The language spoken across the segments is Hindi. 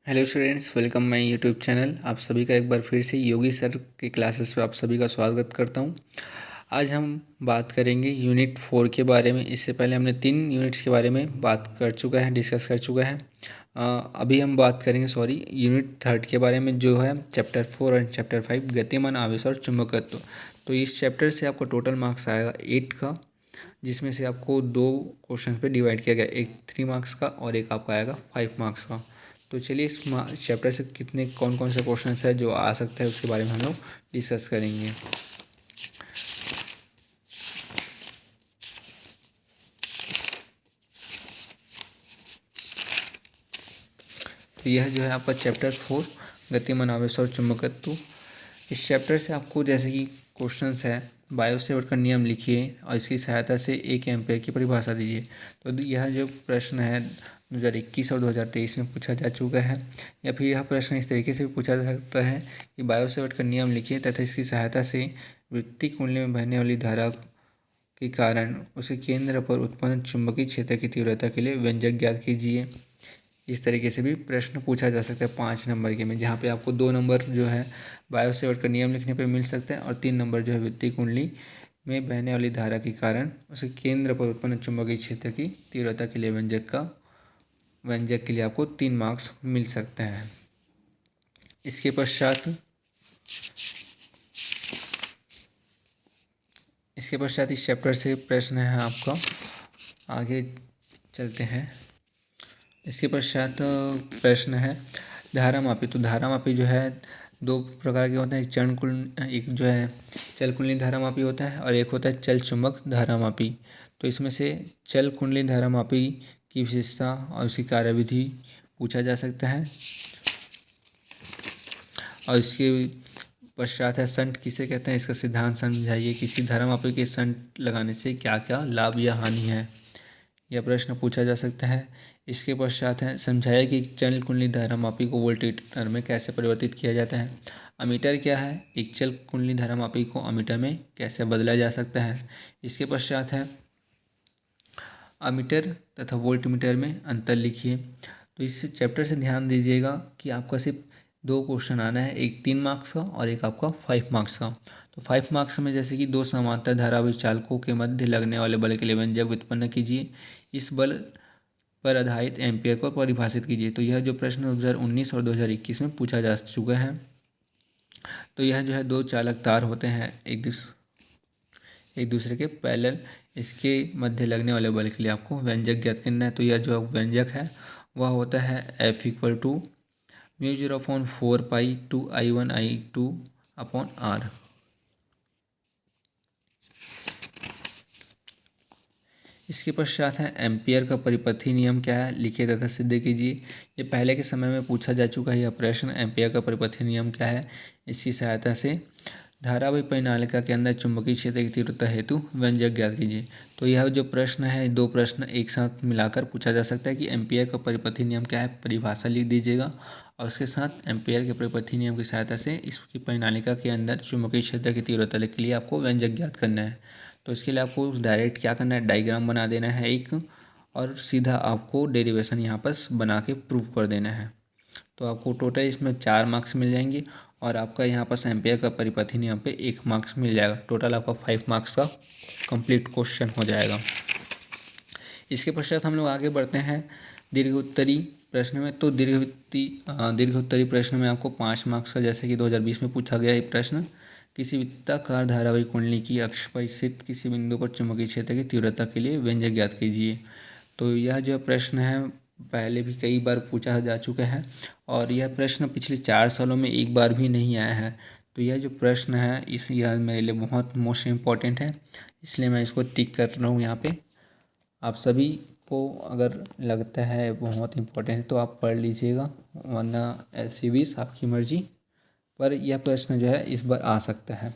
Hello students, welcome my YouTube channel. आप सभी का एक बार फिर से योगी सर के क्लासेस पे आप सभी का स्वागत करता हूं। आज हम बात करेंगे यूनिट 4 के बारे में। इससे पहले हमने 3 यूनिट्स के बारे में बात कर चुका है, डिस्कस कर चुका है। अभी हम बात करेंगे यूनिट 3 के बारे में, जो है चैप्टर 4 और चैप्टर 5 गतिमान आवेश और चुंबकत्व। तो इस चैप्टर से आपको टोटल मार्क्स आएगा 8 का, जिसमें से आपको 2 क्वेश्चन पे डिवाइड किया गया, एक 3 मार्क्स का और एक आपका आएगा 5 मार्क्स का। तो चलिए इस चैप्टर से कौन कौन से क्वेश्चन है जो आ सकता है उसके बारे में हम लोग डिस्कस करेंगे। तो यह जो है आपका चैप्टर 4 गतिमान आवेश और चुंबकत्व। इस चैप्टर से आपको जैसे कि क्वेश्चंस है, बायो सेवर्ट का नियम लिखिए और इसकी सहायता से 1 एम्पेयर की परिभाषा दीजिए। तो यह जो प्रश्न है 2021 और 2023 में पूछा जा चुका है। या फिर यह प्रश्न इस तरीके से भी पूछा जा सकता है कि बायो सेवर्ट का नियम लिखिए तथा इसकी सहायता से वृत्तीय कुंडली में बहने वाली धारा के कारण उसके केंद्र पर उत्पन्न चुंबकीय क्षेत्र की तीव्रता के लिए व्यंजक ज्ञात कीजिए। इस तरीके से भी प्रश्न पूछा जा सकता है 5 नंबर के में, जहाँ पे आपको 2 नंबर जो है बायो सेवर्ट का नियम लिखने पे मिल सकता है और 3 नंबर जो है वृत्तीय कुंडली में बहने वाली धारा के कारण उसके केंद्र पर उत्पन्न चुंबकीय क्षेत्र की तीव्रता के लिए व्यंजक के लिए आपको 3 मार्क्स मिल सकते हैं। इसके पश्चात इस चैप्टर से प्रश्न है आपका, आगे चलते हैं। इसके पश्चात प्रश्न है धारामापी। तो धारामापी जो है 2 प्रकार के होते हैं, एक जो है चल कुंडली धारामापी होता है और एक होता है चल चुंबक धारामापी। तो इसमें से चल कुंडली धारामापी की विशेषता और उसकी कार्यविधि पूछा जा सकता है। और इसके पश्चात है संट किसे कहते हैं, इसका सिद्धांत समझाइए। किसी धारामापी के संट लगाने से क्या क्या लाभ या हानि है, यह प्रश्न पूछा जा सकता है। इसके पश्चात है समझाया कि चल कुंडली धारामापी को वोल्टमीटर में कैसे परिवर्तित किया जाता है। अमीटर क्या है, एक चल कुंडली धारामापी को अमीटर में कैसे बदला जा सकता है। इसके पश्चात है अमीटर तथा वोल्टमीटर में अंतर लिखिए। तो इस चैप्टर से ध्यान दीजिएगा कि आपका सिर्फ 2 क्वेश्चन आना है, एक 3 मार्क्स का और एक आपका 5 मार्क्स का। तो 5 मार्क्स में जैसे कि 2 समांतर धारावाही चालकों के मध्य लगने वाले बल के लिए व्यंजक व्युत्पन्न कीजिए, इस बल पर आधारित एम्पियर को परिभाषित कीजिए। तो यह जो प्रश्न 2019 और 2021 में पूछा जा चुका है। तो यह जो है 2 चालक तार होते हैं एक दूसरे के पैरेलल, इसके मध्य लगने वाले बल के लिए आपको व्यंजक ज्ञात करना है। तो यह जो व्यंजक है वह होता है F = μ0/4 पाई 2I1I2/R। इसके पश्चात है एम्पियर का परिपथी नियम क्या है, लिखिए तथा सिद्ध कीजिए। ये पहले के समय में पूछा जा चुका है यह प्रश्न, एम्पियर का परिपथी नियम क्या है। इसकी सहायता से धारावाही परिनालिका के अंदर चुंबकीय क्षेत्र की तीव्रता हेतु व्यंजक ज्ञात कीजिए। तो यह जो प्रश्न है 2 प्रश्न एक साथ मिलाकर पूछा जा सकता है कि एम्पियर का परिपथी नियम क्या है, परिभाषा लिख दीजिएगा और उसके साथ एम्पियर के परिपथी नियम की सहायता से इसकी परिनालिका के अंदर चुंबकीय क्षेत्र की तीव्रता के लिए आपको व्यंजक ज्ञात करना है। तो इसके लिए आपको डायरेक्ट क्या करना है, डायग्राम बना देना है एक, और सीधा आपको डेरिवेशन यहाँ पर बना के प्रूव कर देना है। तो आपको टोटल इसमें 4 मार्क्स मिल जाएंगे और आपका यहाँ पर एम्पियर का परिपथी नियम पे 1 मार्क्स मिल जाएगा। टोटल आपका 5 मार्क्स का कंप्लीट क्वेश्चन हो जाएगा। इसके पश्चात हम लोग आगे बढ़ते हैं दीर्घोत्तरी प्रश्न में। तो दीर्घोत्तरी प्रश्न में आपको 5 मार्क्स का, जैसे कि 2020 में पूछा गया एक प्रश्न, किसी वृत्ताकार धारावाही कुंडली की अक्ष पर स्थित किसी बिंदु पर चुंबकीय क्षेत्र की तीव्रता के लिए व्यंजक ज्ञात कीजिए। तो यह जो प्रश्न है पहले भी कई बार पूछा जा चुका है और यह प्रश्न पिछले 4 सालों में एक बार भी नहीं आया है। तो यह जो प्रश्न है यह मेरे लिए बहुत मोस्ट इम्पॉर्टेंट है, इसलिए मैं इसको टिक कर रहा हूँ यहाँ पे। आप सभी को अगर लगता है बहुत इम्पोर्टेंट है तो आप पढ़ लीजिएगा, वरना LC20 आपकी मर्जी, पर यह प्रश्न जो है इस बार आ सकता है।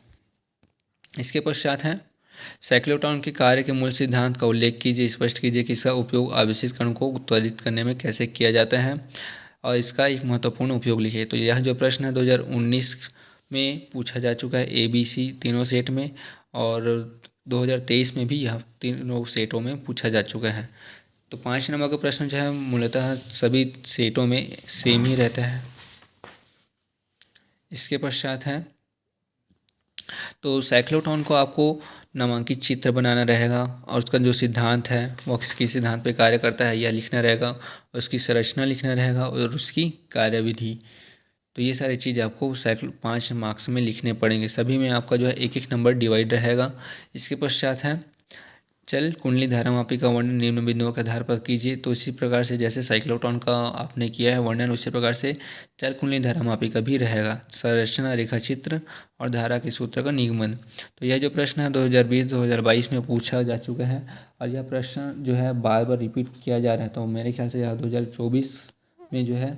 इसके पश्चात है साइक्लोट्रॉन के कार्य के मूल सिद्धांत का उल्लेख कीजिए, स्पष्ट कीजिए कि इसका उपयोग आवेशित कण को उत्पादित करने में कैसे किया जाता है और इसका एक महत्वपूर्ण उपयोग लिखिए। तो यह जो प्रश्न है 2019 में पूछा जा चुका है ABC तीनों सेट में, और 2023 में भी यह तीनों सेटों में पूछा जा चुका है। तो 5 नंबर का प्रश्न जो है मूलतः सभी सेटों में सेम ही रहता है। इसके पश्चात है तो साइक्लोट्रॉन को आपको नामांकित चित्र बनाना रहेगा और उसका जो सिद्धांत है वो किस सिद्धांत पे कार्य करता है यह लिखना रहेगा, और उसकी संरचना लिखना रहेगा और उसकी कार्यविधि। तो ये सारी चीज़ आपको 5 मार्क्स में लिखने पड़ेंगे। सभी में आपका जो है एक एक नंबर डिवाइड रहेगा। इसके पश्चात है चल कुंडली धारामापी का वर्णन निम्न बिंदुओं के आधार पर कीजिए। तो इसी प्रकार से जैसे साइक्लोट्रॉन का आपने किया है वर्णन, उसी प्रकार से चल कुंडली धारामापी का भी रहेगा। संरचना, रेखा चित्र और धारा के सूत्र का निगमन। तो यह जो प्रश्न है 2020-2022 में पूछा जा चुका है, और यह प्रश्न जो है बार बार रिपीट किया जा रहा है। तो मेरे ख्याल से यह 2024 में जो है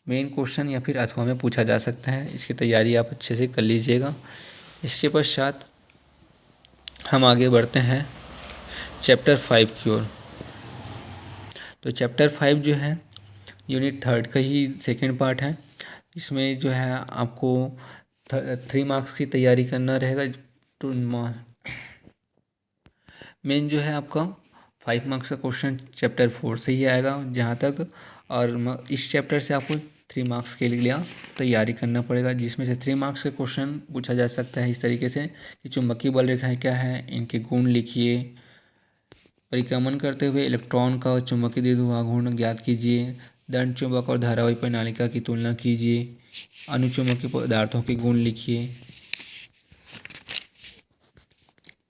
मेन क्वेश्चन या फिर अथवा में पूछा जा सकता है। इसकी तैयारी आप अच्छे से कर लीजिएगा। इसके पश्चात हम आगे बढ़ते हैं चैप्टर 5 की ओर। तो चैप्टर 5 जो है यूनिट 3 का ही सेकेंड पार्ट है। इसमें जो है आपको 3 मार्क्स की तैयारी करना रहेगा। तो मेन जो है आपका 5 मार्क्स का क्वेश्चन चैप्टर 4 से ही आएगा जहाँ तक, और इस चैप्टर से आपको 3 मार्क्स के लिए तैयारी करना पड़ेगा, जिसमें से 3 मार्क्स का क्वेश्चन पूछा जा सकता है इस तरीके से कि चुंबकीय बल रेखाएं क्या है, इनके गुण लिखिए। परिक्रमण करते हुए इलेक्ट्रॉन का चुंबकीय द्विध्रुव घूर्ण ज्ञात कीजिए। दंड चुंबक और धारावाही प्रणालिका की तुलना कीजिए। अनुचुंबकीय पदार्थों के गुण लिखिए।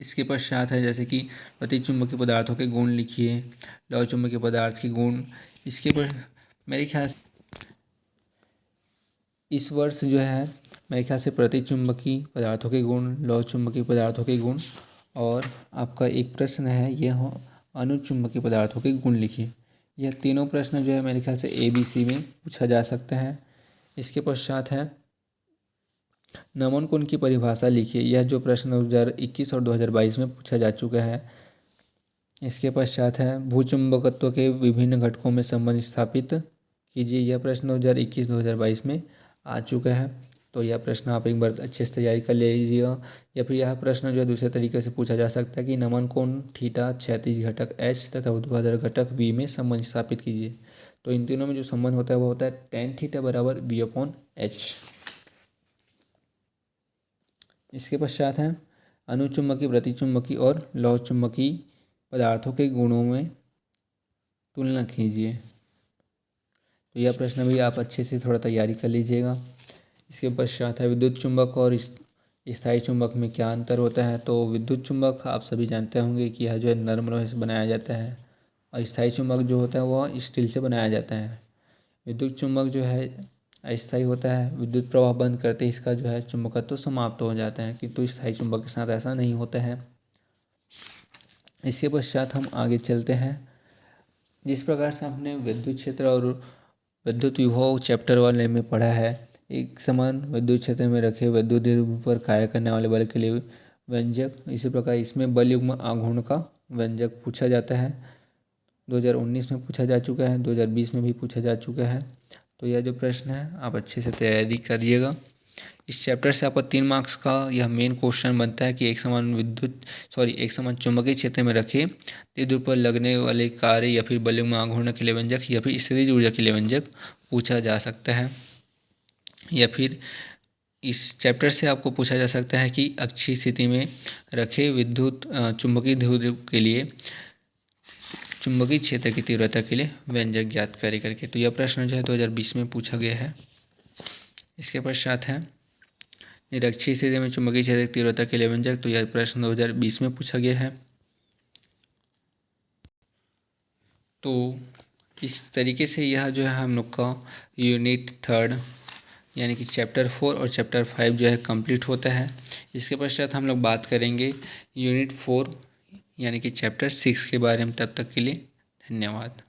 इसके पश्चात है जैसे कि प्रतिचुंबकीय पदार्थों के गुण लिखिए, लौह चुंबकीय पदार्थ के गुण। इसके पर मेरे ख्याल से इस वर्ष जो है मेरे ख्याल से प्रतिचुंबकीय पदार्थों के गुण, लौह चुंबकीय पदार्थों के गुण, और आपका एक प्रश्न है यह अनुचुंबकीय पदार्थों के गुण लिखिए। यह तीनों प्रश्न जो है मेरे ख्याल से ABC में पूछा जा सकता है। इसके पश्चात है नमन कोण की परिभाषा लिखिए। यह जो प्रश्न 2021 और 2022 में पूछा जा चुका है। इसके पश्चात है भूचुंबकत्व के विभिन्न घटकों में संबंध स्थापित कीजिए। यह प्रश्न 2021-2022 में आ चुका है। तो यह प्रश्न आप एक बार अच्छे से तैयारी कर लीजिएगा। या फिर यह प्रश्न जो है दूसरे तरीके से पूछा जा सकता है कि नमन कोण थीटा, क्षैतिज घटक H तथा ऊर्ध्वाधर घटक V में संबंध स्थापित कीजिए। तो इन तीनों में जो संबंध होता है वो होता है tan थीटा बराबर V/H। इसके पश्चात है अनुचुंबकीय, प्रतिचुंबकीय और लौह चुंबकीय पदार्थों के गुणों में तुलना कीजिए। तो यह प्रश्न भी आप अच्छे से थोड़ा तैयारी कर लीजिएगा। इसके पश्चात है विद्युत चुंबक और स्थायी चुंबक में क्या अंतर होता है। तो विद्युत चुंबक आप सभी जानते होंगे कि यह जो है नरम लोहे से बनाया जाता है, और स्थायी चुंबक जो होता है वह स्टील से बनाया जाता है। विद्युत चुंबक जो है अस्थायी होता है, विद्युत प्रवाह बंद करते ही इसका जो है चुंबकत्व समाप्त हो जाता है, किंतु स्थायी चुंबक के साथ ऐसा नहीं होता है। इसके पश्चात हम आगे चलते हैं। जिस प्रकार से हमने विद्युत क्षेत्र और विद्युत विभव चैप्टर 1 में पढ़ा है, एक समान विद्युत क्षेत्र में रखे विद्युत द्विध्रुव पर कार्य करने वाले बल के लिए व्यंजक, इसी प्रकार इसमें बल युग्म आघूर्ण का व्यंजक पूछा जाता है। 2019 में पूछा जा चुका है, 2020 में भी पूछा जा चुका है। तो यह जो प्रश्न है आप अच्छे से तैयारी करिएगा। इस चैप्टर से आपका 3 मार्क्स का यह मेन क्वेश्चन बनता है कि एक समान चुंबकीय क्षेत्र में रखे द्विध्रुव पर लगने वाले कार्य या फिर बल युग्म आघूर्ण के लिए व्यंजक या फिर स्थितिज ऊर्जा के लिए व्यंजक पूछा जा सकता है। या फिर इस चैप्टर से आपको पूछा जा सकता है कि अक्षीय स्थिति में रखे विद्युत चुंबकीय द्विध्रुव के लिए चुंबकीय क्षेत्र की तीव्रता के लिए व्यंजक ज्ञात करे करके। तो यह प्रश्न जो है 2020 में पूछा गया है। इसके पश्चात है निरक्षीय स्थिति में चुंबकीय क्षेत्र की तीव्रता के लिए व्यंजक। तो यह प्रश्न 2020 में पूछा गया है। तो इस तरीके से यह जो है हम लोग का यूनिट 3 यानी कि चैप्टर 4 और चैप्टर 5 जो है कंप्लीट होता है। इसके पश्चात हम लोग बात करेंगे यूनिट 4 यानी कि चैप्टर 6 के बारे में। तब तक के लिए धन्यवाद।